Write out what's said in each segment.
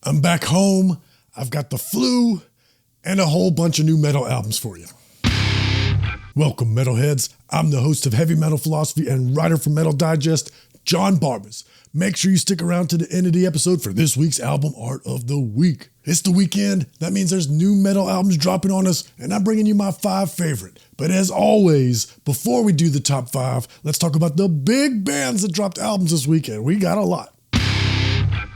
I'm back home, I've got the flu, and a whole bunch of new metal albums for you. Welcome, metalheads. I'm the host of Heavy Metal Philosophy and writer for Metal Digest, JonBarbas. Make sure you stick around to the end of the episode for this week's album art of the week. It's the weekend. That means there's new metal albums dropping on us, and I'm bringing you my 5 favorite. But as always, before we do the top 5, let's talk about the big bands that dropped albums this weekend. We got a lot.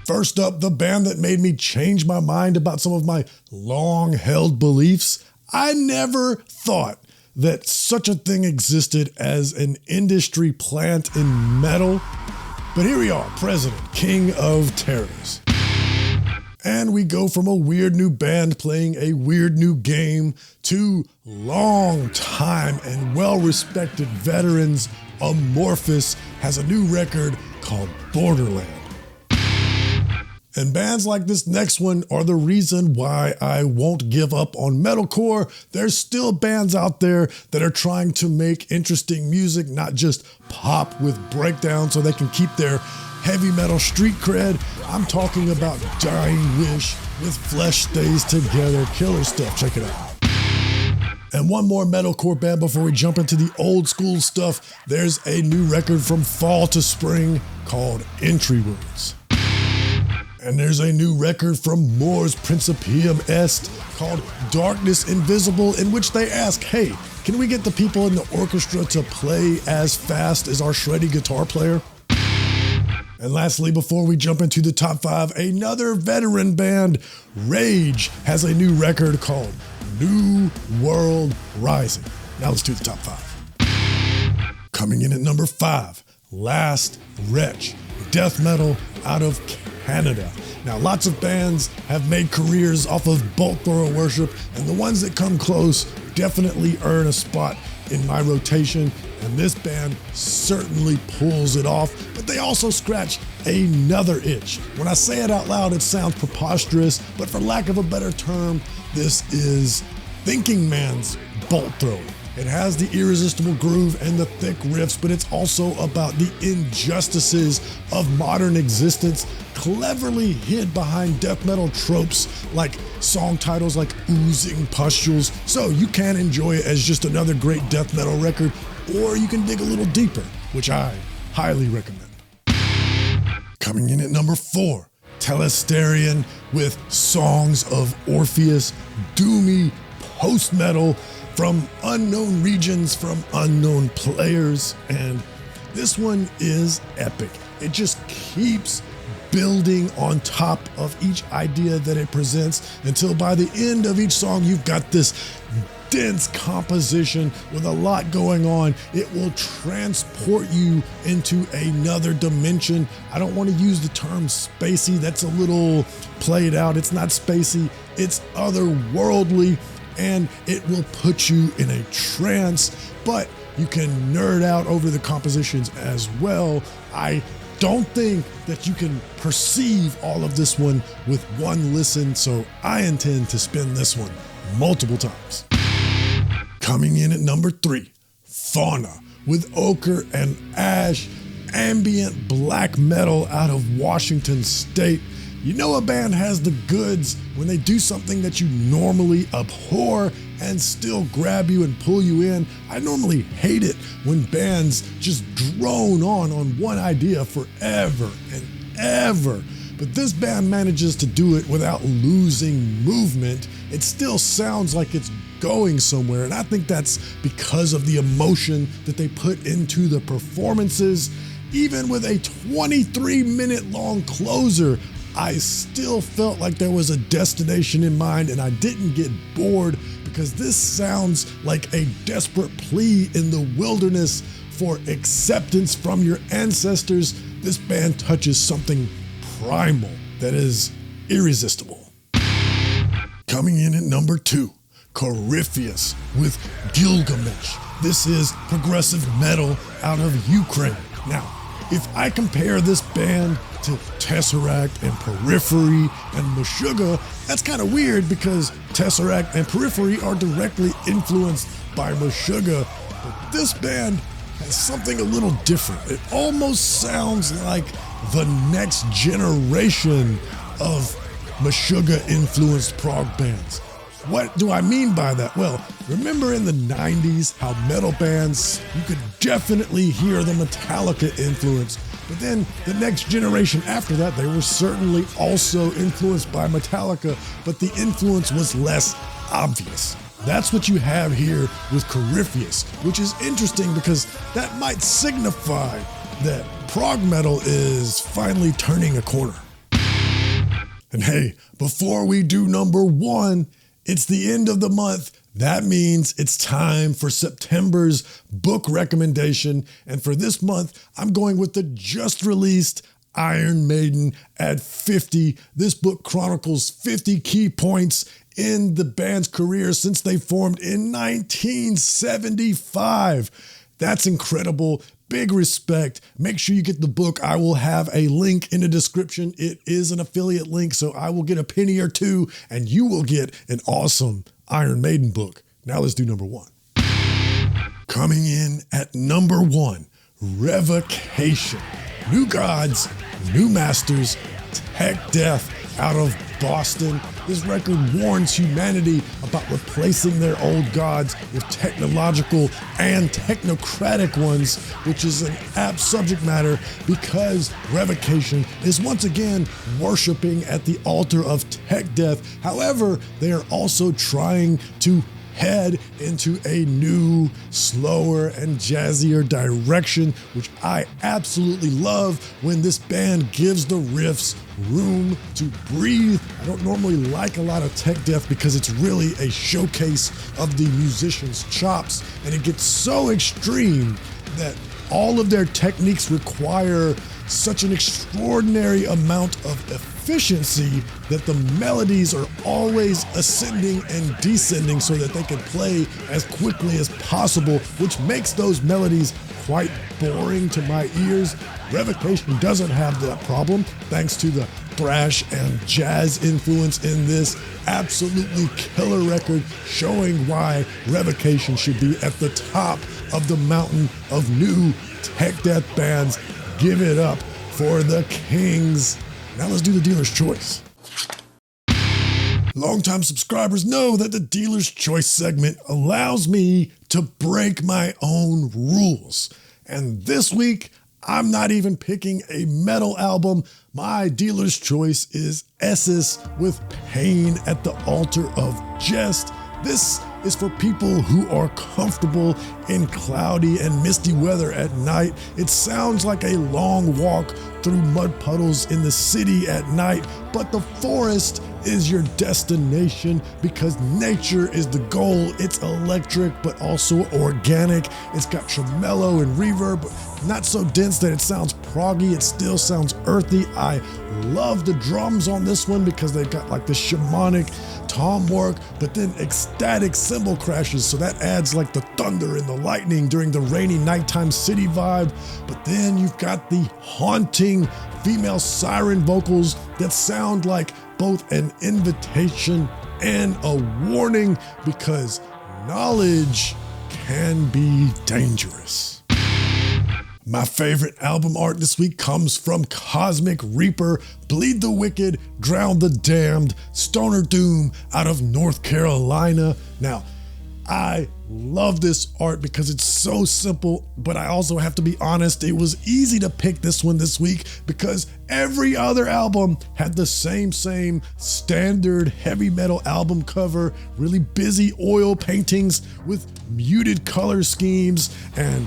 First up, the band that made me change my mind about some of my long-held beliefs. I never thought that such a thing existed as an industry plant in metal. But here we are, President, King of Terrors. And we go from a weird new band playing a weird new game to long time and well-respected veterans. Amorphous has a new record called Borderland. And bands like this next one are the reason why I won't give up on metalcore. There's still bands out there that are trying to make interesting music, not just pop with breakdowns so they can keep their heavy metal street cred. I'm talking about Dying Wish with Flesh Stays Together. Killer stuff, check it out. And one more metalcore band before we jump into the old school stuff. There's a new record from fall to spring called Entry Wounds. And there's a new record from Mors Principium Est called Darkness Invisible, in which they ask, hey, can we get the people in the orchestra to play as fast as our shreddy guitar player? And lastly, before we jump into the top 5, another veteran band, Rage, has a new record called New World Rising. Now let's do the top 5. Coming in at number 5, Last Wretch, death metal out of Canada. Now, lots of bands have made careers off of bolt thrower worship, and the ones that come close definitely earn a spot in my rotation, and this band certainly pulls it off, but they also scratch another itch. When I say it out loud, it sounds preposterous, but for lack of a better term, this is thinking man's bolt thrower. It has the irresistible groove and the thick riffs, but it's also about the injustices of modern existence, cleverly hid behind death metal tropes like song titles like Oozing Pustules. So you can enjoy it as just another great death metal record, or you can dig a little deeper, which I highly recommend. Coming in at number 4, Telesterion with Songs of Orpheus, doomy post-metal from unknown regions, from unknown players, and this one is epic. It just keeps building on top of each idea that it presents until by the end of each song, you've got this dense composition with a lot going on. It will transport you into another dimension. I don't want to use the term spacey. That's a little played out. It's not spacey. It's otherworldly. And it will put you in a trance, but you can nerd out over the compositions as well. I don't think that you can perceive all of this one with one listen, so I intend to spin this one multiple times. Coming in at number 3, Fauna with Ochre and Ash, ambient black metal out of Washington State. You know a band has the goods when they do something that you normally abhor and still grab you and pull you in. I normally hate it when bands just drone on one idea forever and ever. But this band manages to do it without losing movement. It still sounds like it's going somewhere, and I think that's because of the emotion that they put into the performances. Even with a 23-minute long closer, I still felt like there was a destination in mind, and I didn't get bored because this sounds like a desperate plea in the wilderness for acceptance from your ancestors. This band touches something primal that is irresistible. Coming in at number 2, Corypheus with Gilgamesh. This is progressive metal out of Ukraine. Now, if I compare this band to Tesseract and Periphery and Meshuggah, that's kind of weird because Tesseract and Periphery are directly influenced by Meshuggah, but this band has something a little different. It almost sounds like the next generation of Meshuggah influenced prog bands. What do I mean by that? Well, remember in the 90s how metal bands, you could definitely hear the Metallica influence, but then the next generation after that, they were certainly also influenced by Metallica, but the influence was less obvious. That's what you have here with Corypheus, which is interesting because that might signify that prog metal is finally turning a corner. And hey, before we do number one, it's the end of the month. That means it's time for September's book recommendation. And for this month, I'm going with the just released Iron Maiden at 50. This book chronicles 50 key points in the band's career since they formed in 1975. That's incredible. Big respect. Make sure you get the book. I will have a link in the description. It is an affiliate link, so I will get a penny or two, and you will get an awesome Iron Maiden book. Now let's do number one. Coming in at number one, Revocation. New Gods, New Masters, Tech Death out of Boston. This record warns humanity about replacing their old gods with technological and technocratic ones, which is an apt subject matter because Revocation is once again worshiping at the altar of tech death. However, they are also trying to head into a new, slower, and jazzier direction, which I absolutely love when this band gives the riffs room to breathe. I don't normally like a lot of tech death because it's really a showcase of the musician's chops, and it gets so extreme that all of their techniques require such an extraordinary amount of efficiency that the melodies are always ascending and descending so that they can play as quickly as possible, which makes those melodies quite boring to my ears. Revocation doesn't have that problem thanks to the thrash and jazz influence in this absolutely killer record, showing why Revocation should be at the top of the mountain of new tech death bands. Give it up for the Kings. Now let's do the dealer's choice. Longtime subscribers know that the dealer's choice segment allows me to break my own rules. And this week, I'm not even picking a metal album. My dealer's choice is Essus with Pain at the Altar of Jest. This is for people who are comfortable in cloudy and misty weather at night. It sounds like a long walk through mud puddles in the city at night, but the forest is your destination because nature is the goal. It's electric, but also organic. It's got tremolo and reverb, but not so dense that it sounds proggy. It still sounds earthy. I love the drums on this one because they've got like the shamanic tom work, but then ecstatic cymbal crashes. So that adds like the thunder and the lightning during the rainy nighttime city vibe. But then you've got the haunting female siren vocals that sound like both an invitation and a warning because knowledge can be dangerous. My favorite album art this week comes from Cosmic Reaper, Bleed the Wicked, Drown the Damned, Stoner Doom out of North Carolina. Now, I love this art because it's so simple, but I also have to be honest, it was easy to pick this one this week because every other album had the same standard heavy metal album cover, really busy oil paintings with muted color schemes and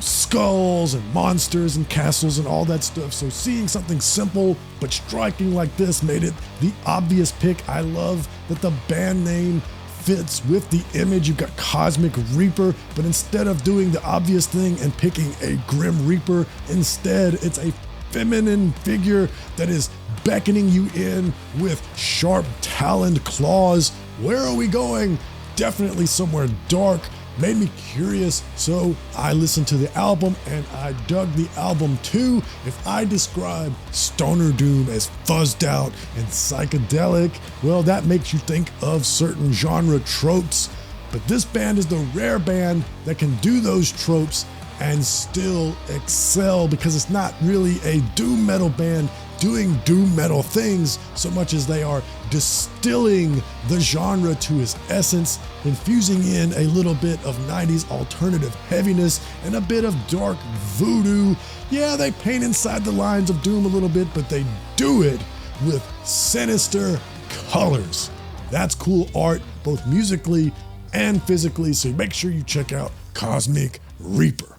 skulls and monsters and castles and all that stuff. So seeing something simple but striking like this made it the obvious pick. I love that the band name fits with the image. You've got Cosmic Reaper, but instead of doing the obvious thing and picking a Grim Reaper, instead it's a feminine figure that is beckoning you in with sharp taloned claws. Where are we going? Definitely somewhere dark. Made me curious, so I listened to the album and I dug the album too. If I describe Stoner Doom as fuzzed out and psychedelic, well, that makes you think of certain genre tropes. But this band is the rare band that can do those tropes and still excel because it's not really a doom metal band. doing doom metal things so much as they are distilling the genre to its essence, infusing in a little bit of 90s alternative heaviness and a bit of dark voodoo. Yeah, they paint inside the lines of doom a little bit, but they do it with sinister colors. That's cool art, both musically and physically, so make sure you check out Cosmic Reaper.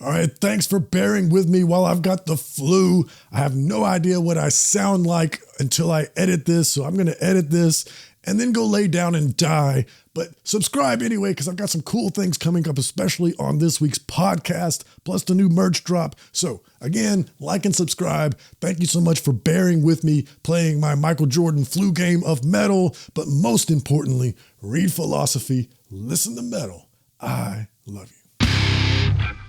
All right, thanks for bearing with me while I've got the flu. I have no idea what I sound like until I edit this, so I'm going to edit this and then go lay down and die. But subscribe anyway, because I've got some cool things coming up, especially on this week's podcast, plus the new merch drop. So again, like and subscribe. Thank you so much for bearing with me playing my Michael Jordan flu game of metal. But most importantly, read philosophy, listen to metal. I love you.